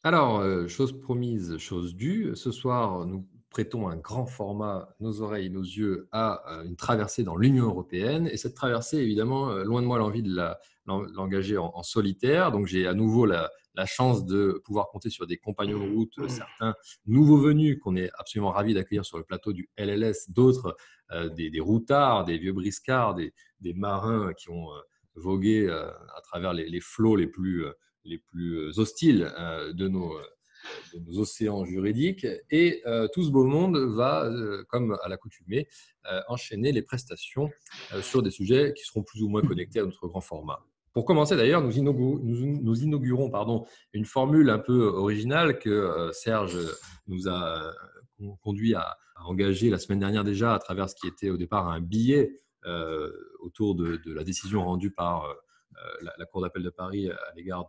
Alors, chose promise, chose due. Ce soir, nous prêtons un grand format, nos oreilles, nos yeux, à une traversée dans l'Union européenne. Et cette traversée, évidemment, loin de moi l'envie de l'engager en solitaire. Donc, j'ai à nouveau la chance de pouvoir compter sur des compagnons de route, certains nouveaux venus qu'on est absolument ravis d'accueillir sur le plateau du LLS, d'autres des routards, des vieux briscards, des marins qui ont vogué à travers les flots les plus hostiles de nos océans juridiques. Et tout ce beau monde va, comme à l'accoutumée, enchaîner les prestations sur des sujets qui seront plus ou moins connectés à notre grand format. Pour commencer, d'ailleurs, nous inaugurons une formule un peu originale que Serge nous a conduit à engager la semaine dernière déjà à travers ce qui était au départ un billet autour de la décision rendue par la Cour d'appel de Paris à l'égard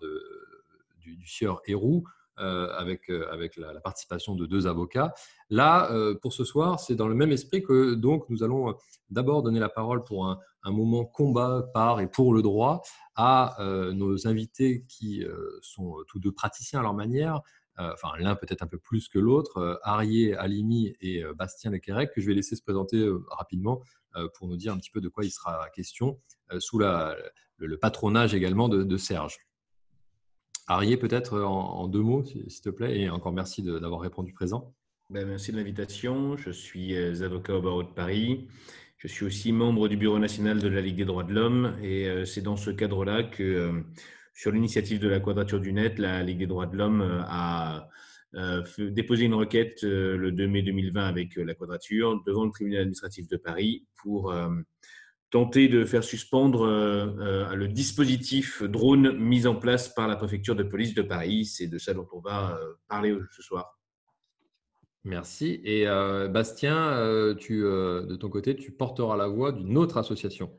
du sieur Héroux, avec la participation de deux avocats. Là, pour ce soir, c'est dans le même esprit que donc nous allons d'abord donner la parole pour un moment combat par et pour le droit à nos invités qui sont tous deux praticiens à leur manière. Enfin, l'un peut-être un peu plus que l'autre, Arié Halimi et Bastien Lequerec, que je vais laisser se présenter rapidement pour nous dire un petit peu de quoi il sera question, sous le patronage également de Serge. Arié, peut-être en deux mots, s'il te plaît, et encore merci d'avoir répondu présent. Merci de l'invitation. Je suis avocat au barreau de Paris. Je suis aussi membre du Bureau national de la Ligue des droits de l'homme et c'est dans ce cadre-là que, sur l'initiative de la Quadrature du Net, la Ligue des droits de l'homme a déposé une requête le 2 mai 2020 avec la Quadrature devant le tribunal administratif de Paris pour tenter de faire suspendre le dispositif drone mis en place par la préfecture de police de Paris. C'est de ça dont on va parler ce soir. Merci. Et Bastien, de ton côté, tu porteras la voix d'une autre association.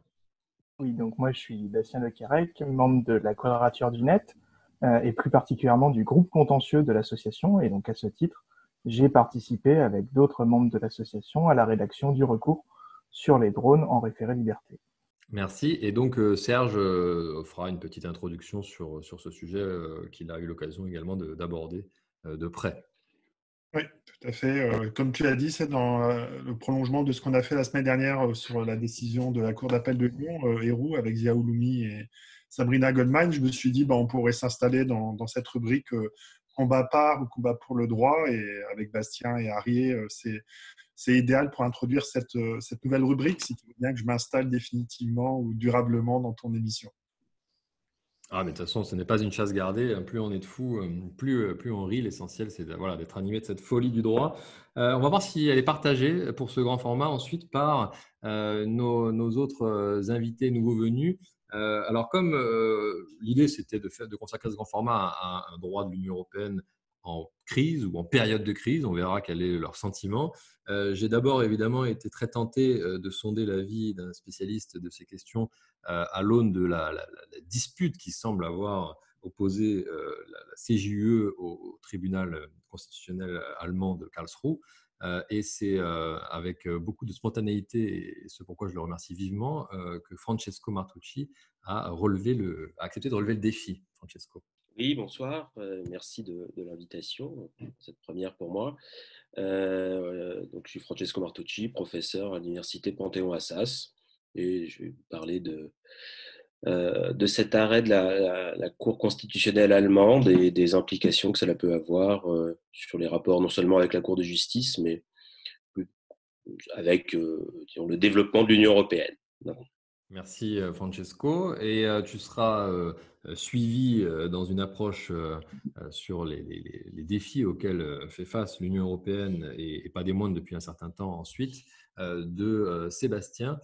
Oui, donc moi je suis Bastien Lequerec, membre de la Quadrature du Net, et plus particulièrement du groupe contentieux de l'association. Et donc à ce titre, j'ai participé avec d'autres membres de l'association à la rédaction du recours sur les drones en référé liberté. Merci. Et donc, Serge fera une petite introduction sur ce sujet qu'il a eu l'occasion également d'aborder de près. Oui, tout à fait. Comme tu l'as dit, c'est dans le prolongement de ce qu'on a fait la semaine dernière sur la décision de la Cour d'appel de Lyon, Héroux, avec Zia Ouloumi et Sabrina Goldman. Je me suis dit, on pourrait s'installer dans cette rubrique combat par ou combat pour le droit. Et avec Bastien et Arié, c'est idéal pour introduire cette nouvelle rubrique, si tu veux bien que je m'installe définitivement ou durablement dans ton émission. Ah, mais de toute façon, ce n'est pas une chasse gardée. Plus on est de fous, plus on rit. L'essentiel, c'est voilà, d'être animé de cette folie du droit. On va voir si elle est partagée pour ce grand format ensuite par nos autres invités nouveaux venus. Alors, comme l'idée, c'était de consacrer ce grand format à un droit de l'Union européenne en crise ou en période de crise, on verra quel est leur sentiment. J'ai d'abord évidemment été très tenté de sonder l'avis d'un spécialiste de ces questions à l'aune de la dispute qui semble avoir opposé la CJUE au tribunal constitutionnel allemand de Karlsruhe. Et c'est avec beaucoup de spontanéité, et ce pourquoi je le remercie vivement, que Francesco Martucci a accepté de relever le défi. Francesco. Oui, bonsoir. Merci de l'invitation, cette première pour moi. Donc, je suis Francesco Martucci, professeur à l'université Panthéon-Assas, et je vais vous parler de cet arrêt de la Cour constitutionnelle allemande et des implications que cela peut avoir sur les rapports non seulement avec la Cour de justice, mais avec disons, le développement de l'Union européenne. Merci Francesco. Et tu seras suivi dans une approche sur les défis auxquels fait face l'Union européenne et pas des moindres depuis un certain temps ensuite, de Sébastien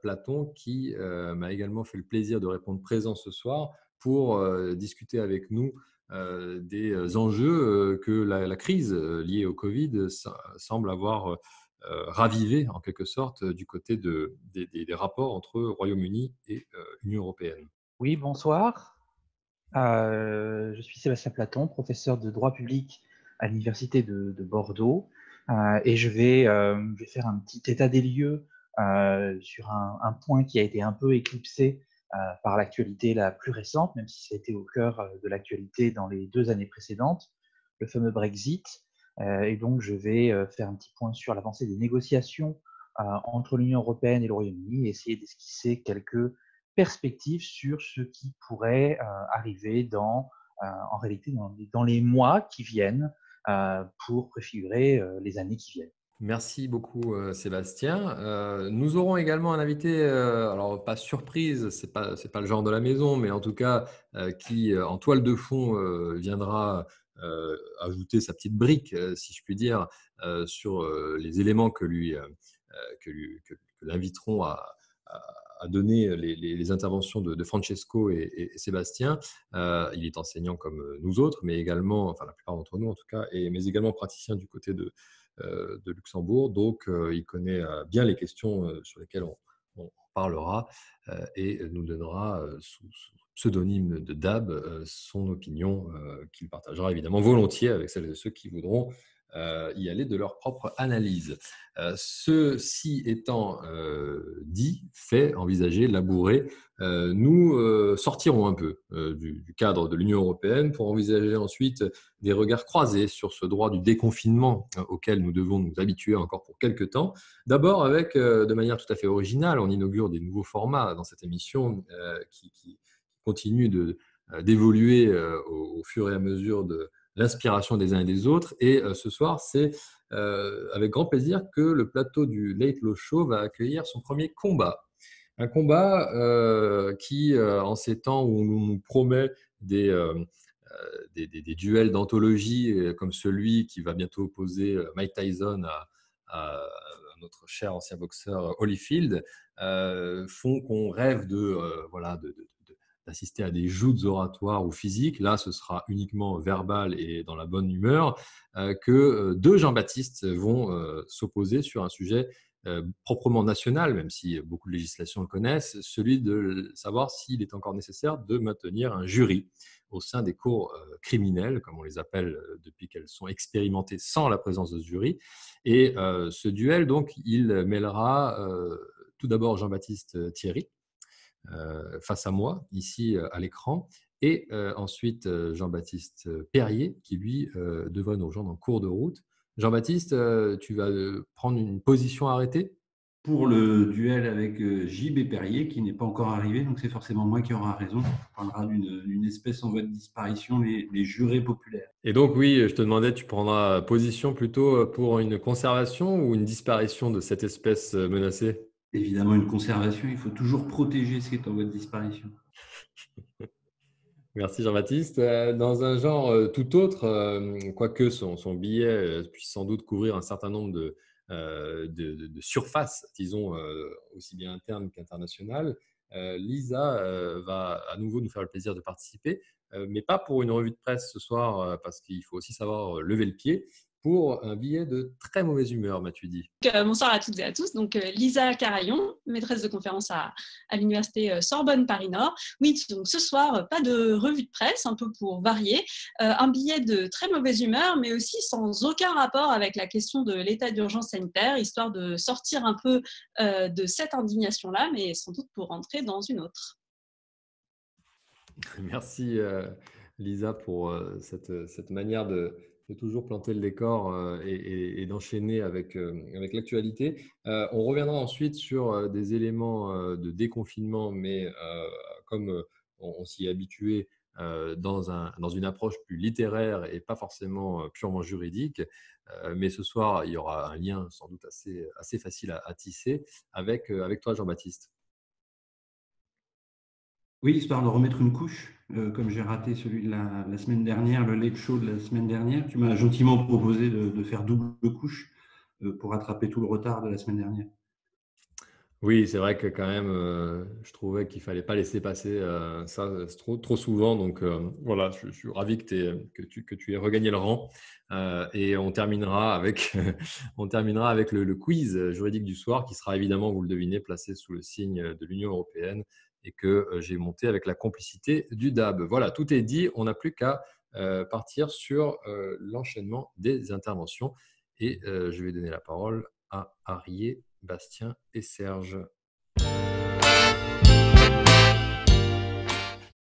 Platon, qui m'a également fait le plaisir de répondre présent ce soir pour discuter avec nous des enjeux que la crise liée au Covid semble avoir ravivé en quelque sorte du côté des rapports entre Royaume-Uni et Union européenne. Oui, bonsoir. Je suis Sébastien Platon, professeur de droit public à l'Université de Bordeaux, et je vais faire un petit état des lieux sur un point qui a été un peu éclipsé par l'actualité la plus récente, même si ça a été au cœur de l'actualité dans les 2 années précédentes, le fameux Brexit. Et donc, je vais faire un petit point sur l'avancée des négociations entre l'Union européenne et le Royaume-Uni et essayer d'esquisser quelques perspectives sur ce qui pourrait arriver en réalité dans les mois qui viennent pour préfigurer les années qui viennent. Merci beaucoup Sébastien. Nous aurons également un invité, alors pas surprise, c'est pas le genre de la maison, mais en tout cas qui en toile de fond viendra ajouter sa petite brique, si je puis dire, sur les éléments que l'inviteront à donner les interventions de Francesco et Sébastien. Il est enseignant comme nous autres, mais également, enfin la plupart d'entre nous en tout cas, mais également praticien du côté de Luxembourg. Donc, il connaît bien les questions sur lesquelles on parlera et nous donnera sous pseudonyme de Dab son opinion qu'il partagera évidemment volontiers avec celles et ceux qui voudront y aller de leur propre analyse. Ceci étant dit, fait, envisagé, labouré, nous sortirons un peu du cadre de l'Union européenne pour envisager ensuite des regards croisés sur ce droit du déconfinement auquel nous devons nous habituer encore pour quelques temps. D'abord avec, de manière tout à fait originale, on inaugure des nouveaux formats dans cette émission qui continuent d'évoluer au fur et à mesure de l'inspiration des uns et des autres. Et ce soir, c'est avec grand plaisir que le plateau du Late Low Show va accueillir son premier combat. Un combat qui, en ces temps où on nous promet des duels d'anthologie comme celui qui va bientôt opposer Mike Tyson à notre cher ancien boxeur Holyfield, font qu'on rêve d'assister à des joutes oratoires ou physiques. Là, ce sera uniquement verbal et dans la bonne humeur, que deux Jean-Baptiste vont s'opposer sur un sujet proprement national, même si beaucoup de législations le connaissent, celui de savoir s'il est encore nécessaire de maintenir un jury au sein des cours criminelles, comme on les appelle depuis qu'elles sont expérimentées sans la présence de ce jury. Et ce duel, donc, il mêlera tout d'abord Jean-Baptiste Thierry, face à moi, ici à l'écran, et ensuite Jean-Baptiste Perrier, qui lui devrait nous rejoindre en cours de route. Jean-Baptiste, tu vas prendre une position arrêtée pour le duel avec JB Perrier, qui n'est pas encore arrivé, donc c'est forcément moi qui aura raison. On parlera d'une espèce en voie de disparition, les jurés populaires. Et donc oui, je te demandais, tu prendras position plutôt pour une conservation ou une disparition de cette espèce menacée ? Évidemment, une conservation, il faut toujours protéger ce qui est en voie de disparition. Merci Jean-Baptiste. Dans un genre tout autre, quoique son billet puisse sans doute couvrir un certain nombre de surfaces, disons, aussi bien internes qu'internationales, Lisa va à nouveau nous faire le plaisir de participer, mais pas pour une revue de presse ce soir, parce qu'il faut aussi savoir lever le pied, pour un billet de très mauvaise humeur, m'as-tu dit. Bonsoir à toutes et à tous. Donc, Lisa Carayon, maîtresse de conférence à l'université Sorbonne Paris-Nord. Oui, donc ce soir, pas de revue de presse, un peu pour varier. Un billet de très mauvaise humeur, mais aussi sans aucun rapport avec la question de l'état d'urgence sanitaire, histoire de sortir un peu de cette indignation-là, mais sans doute pour rentrer dans une autre. Merci Lisa pour cette manière de toujours planter le décor et d'enchaîner avec l'actualité. On reviendra ensuite sur des éléments de déconfinement, mais comme on s'y est habitué dans une approche plus littéraire et pas forcément purement juridique. Mais ce soir, il y aura un lien sans doute assez facile à tisser avec toi, Jean-Baptiste. Oui, histoire de remettre une couche, comme j'ai raté celui de la semaine dernière, le late show de la semaine dernière. Tu m'as gentiment proposé de faire double couche pour rattraper tout le retard de la semaine dernière. Oui, c'est vrai que quand même, je trouvais qu'il ne fallait pas laisser passer ça trop souvent. Donc voilà, je suis ravi que tu aies regagné le rang. Et on terminera avec, le quiz juridique du soir, qui sera évidemment, vous le devinez, placé sous le signe de l'Union européenne et que j'ai monté avec la complicité du DAB. Voilà, tout est dit. On n'a plus qu'à partir sur l'enchaînement des interventions. Et je vais donner la parole à Arié, Bastien et Serge.